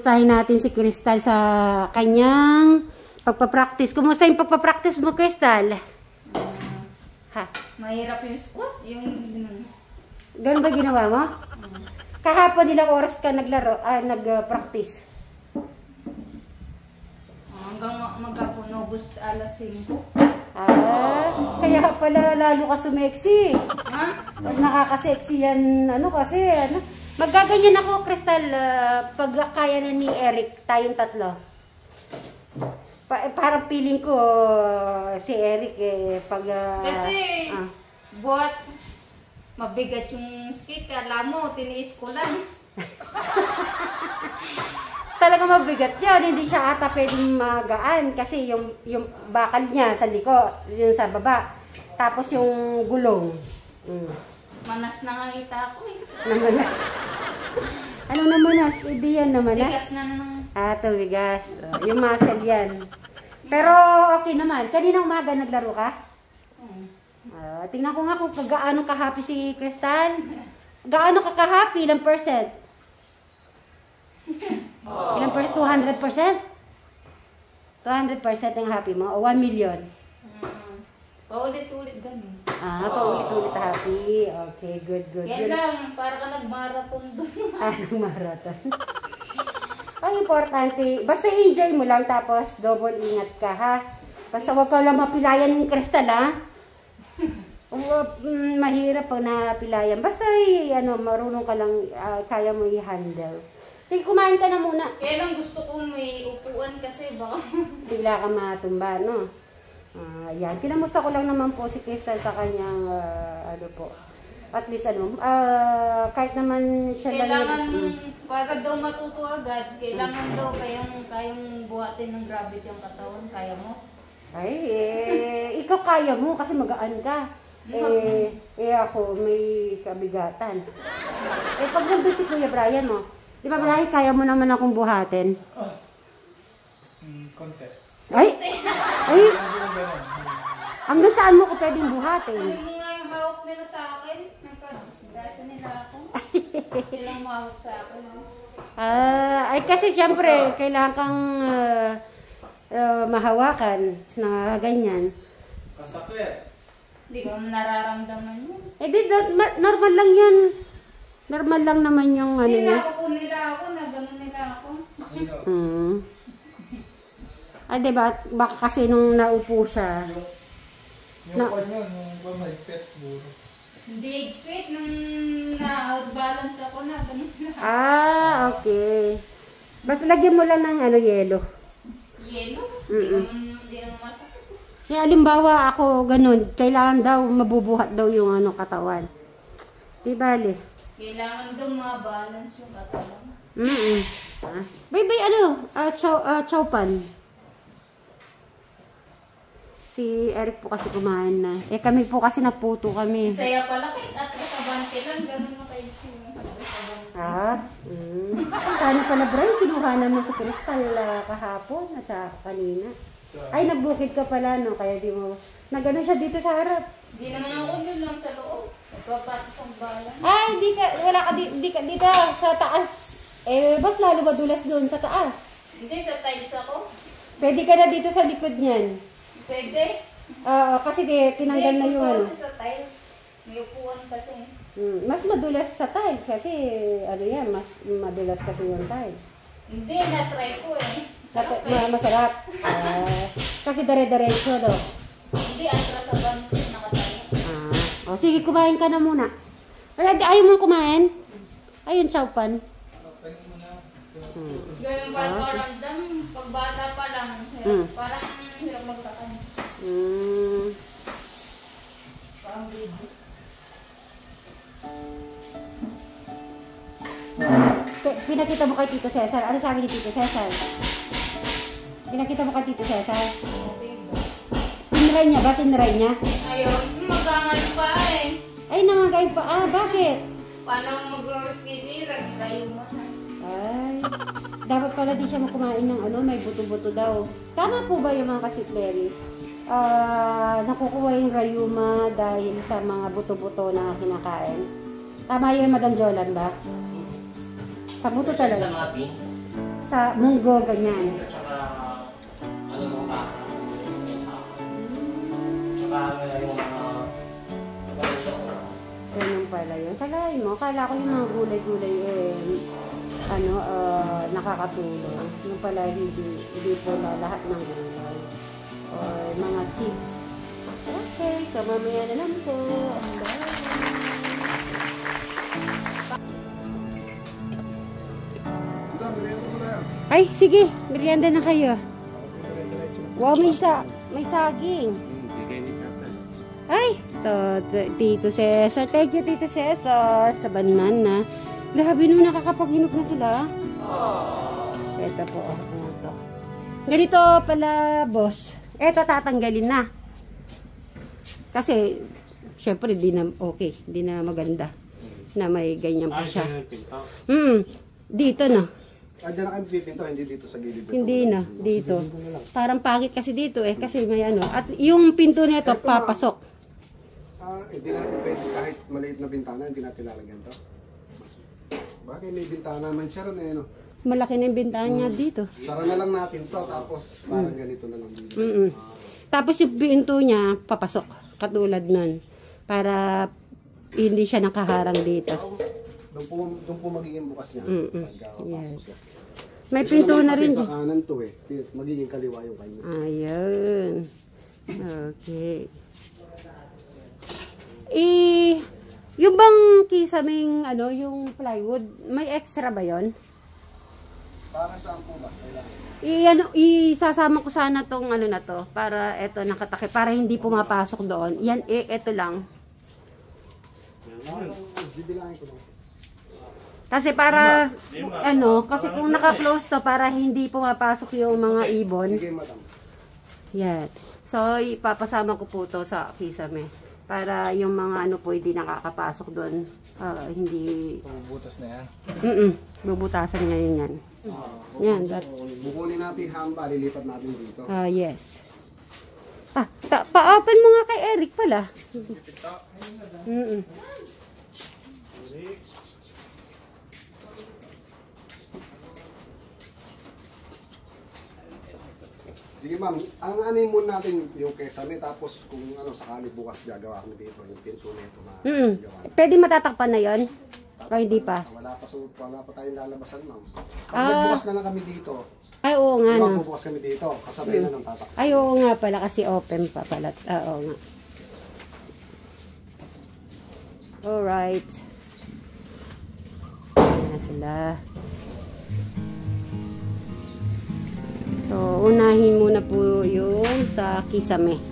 Kumustahin natin si Crystal sa kanyang pagpapractice. Kumusta yung pagpapractice mo, Crystal? Ha? Mahirap yung squat. Ganun ba ginawa mo? Kahapon ilang oras ka nag-practice? Hanggang maghapon, August alas 5. Kaya pala lalo ka sumeksi. Ha? Nakaka-sexy yan, kasi, Maggaganyan ako, Crystal, pag kaya na ni Eric, tayong tatlo. Parang feeling ko, si Eric, pag... Kasi, buhat, mabigat yung skate. Alam mo, tiniis ko lang. Talaga mabigat yun. Hindi siya ata pwedeng magaan kasi yung bakal niya sa likod, yung sa baba. Tapos yung gulong. Manas na nga kita ako eh. Namanas. Ano namanas? Hindi yan namanas. Bigas na nang... Bigas. Yung muscle yan. Pero okay naman. Kaninang umaga naglaro ka? Tingnan ko nga kung gaano ka-happy si Crystal. Gaano ka ka-happy? Ilang percent? Ilang percent? 200%? 200% ang happy mo? O 1 million? Paulit-ulit ganun. Paulit-ulit happy. Okay, good. Yan lang, para ka nag-marathon doon. Nag-marathon. Ay, importante. Basta enjoy mo lang, tapos double ingat ka, ha? Basta wag ka lang mapilayan ng Crystal, ha? Mahirap pag napilayan. Basta, marunong ka lang, kaya mo i-handle. Sige, kumain ka na muna. Kaya lang gusto ko may upuan kasi baka... Bigla ka matumba, no? Ayan. Kinamusta ko lang naman po si Crystal sa kanyang, at least kahit naman siya kailangan, pagod daw matuto agad, kailangan daw kayang buhatin ng gravity yung katawan. Kaya mo? Ikaw kaya mo kasi magaan ka. Ako may kabigatan. Pag nandun si Kuya Brian mo, di ba Brian, kaya mo naman akong buhatin? Konti. Ay! Hanggang saan mo ko pwedeng buhatin? Hindi mo nga yung hawak nila sa akin. Nagka-disgrasya nila ako. Silang mahawak sa akin. Kasi syempre, kailangan kang mahawakan na ganyan. Kasakit. Hindi ko nararamdaman yun. Normal lang yan. Normal lang naman yung niya. Nila ako, na gano'n nila ako. Diba? Baka kasi nung naupo siya. Yung mahigpit, siguro. Hindi higpit. Nung na-outbalance ako na, gano'n nila. Okay. Basta lagyan mo lang ng yelo. Yelo? Hindi naman masakit. Halimbawa ako ganun, kailangan daw mabubuhat daw yung katawan. Di bale. Kailangan daw ma-balance yung katawan. Bye, Chowpan. Si Eric po kasi kumain na. Kami po kasi nagputo kami. Saya pala kahit at kasabante lang, ganun mo kayo siya. Sana pala, Brian, kinuhanan mo si Crystal kahapon at saka kanina. Ay, nagbukid ka pala, no? Kaya di mo... Nagano siya dito sa harap. Hindi naman ako doon lang sa loob. Nagpapatos ang balan. Wala ka dito sa taas. Bas lalo madulas doon sa taas. Hindi, sa tiles ako. Pwede ka na dito sa likod niyan. Pwede? Kasi tinanggal na yung Hindi, sa tiles. May upuan kasi. Mas madulas sa tiles kasi, mas madulas kasi yung tiles. Hindi, na-try ko Masarap. Kasi dare-diretso do. Hindi, atras sa banko nakatayo. Sige, kumain ka na muna. Ayaw mo kumain? Ayun, Chowpan. Ganun ba paramdam? Pag bata pa lang, parang hirap magtakan. Parang baby. Pinakita mo kay Tito Cesar. Ano sabi ni Tito Cesar? Pinakita mo kay Tito Cesar? Tinry niya ba? Tinry niya? Ayun, magangay pa Ay, namagay pa. Bakit? Paano mag-roller skating? Rayo mo na. Dapat pala di siya kumain ng may buto-buto daw. Tama po ba yung mga kasitberry? Nakukuha yung rayuma dahil sa mga buto-buto na kinakain. Tama yun, Madam Jolan ba? Sa buto talaga. Sa mga beans? Sa munggo, ganyan. Tsaka, ano mo ka? Tsaka, yung Ganyan pala yun. Kalahin mo, kala ko yung mga gulay-gulay nakakatulong. Yung pala hindi po lahat ng gulay. Or mga seeds. Okay, so mamaya na lang po. Ay, sige. Merienda na kayo. Wow, may saging. Ay, Tito Cesar. Thank you, Tito Cesar. Sa banana. Grabe no, nakakapag-inog na sila. Ito po. Ito. Ganito pala, boss. Ito tatanggalin na. Kasi, syempre, di na okay. Di na maganda. Na may ganyan pa siya. Dito na. Diyan na kayo pipinto, hindi dito sa gilid. Hindi na, dito. Parang pangit kasi dito kasi may ano. At yung pinto nito, papasok. Hindi natin pwede, kahit maliit na bintana, hindi natin lalagyan to. Bakit may bintana man siya ron no? Malaki na yung bintana niya dito. Sara na lang natin to, tapos parang ganito na lang dito. Tapos yung pinto niya, papasok. Katulad nun. Para hindi siya nakaharang dito. Doon po magiging bukas niya. Yes. May pinto na rin. Sa kanan to magiging kaliwa yung kanya. Ayun. Okay. Yung bang kisaming yung plywood, may extra ba yon? Para saan po ba? Kailangan. Isasama ko sana tong na to para eto nakatakip para hindi pumapasok doon. Yan eto lang. Bibilangin ko lang. Kasi para kasi kung naka-close to para hindi pumapasok yung mga ibon. Sige, madam. Yan. So ipapasama ko po to sa kisame para yung mga po hindi nakakapasok doon. Hindi Bubutas na yan. bubutasan niya yan. Yan. Bukunin natin hamba, lilipat natin dito. Yes. Pa-open mo nga kay Eric pala. Sige ma'am, ang anin muna natin yung kesame, tapos kung sakali bukas gagawa kami dito, yung pinto nito na gawa. Pwede matatakpan na yon? O hindi pa? Wala pa tayong lalabasan ma'am. Bukas na lang kami dito. Ay, oo nga no. Bukas kami dito, kasabay na ng tatak. Ay, oo nga pala kasi open pa pala. Oo nga. Alright. Ayan na sila. So, unahin muna po yung sa kisame.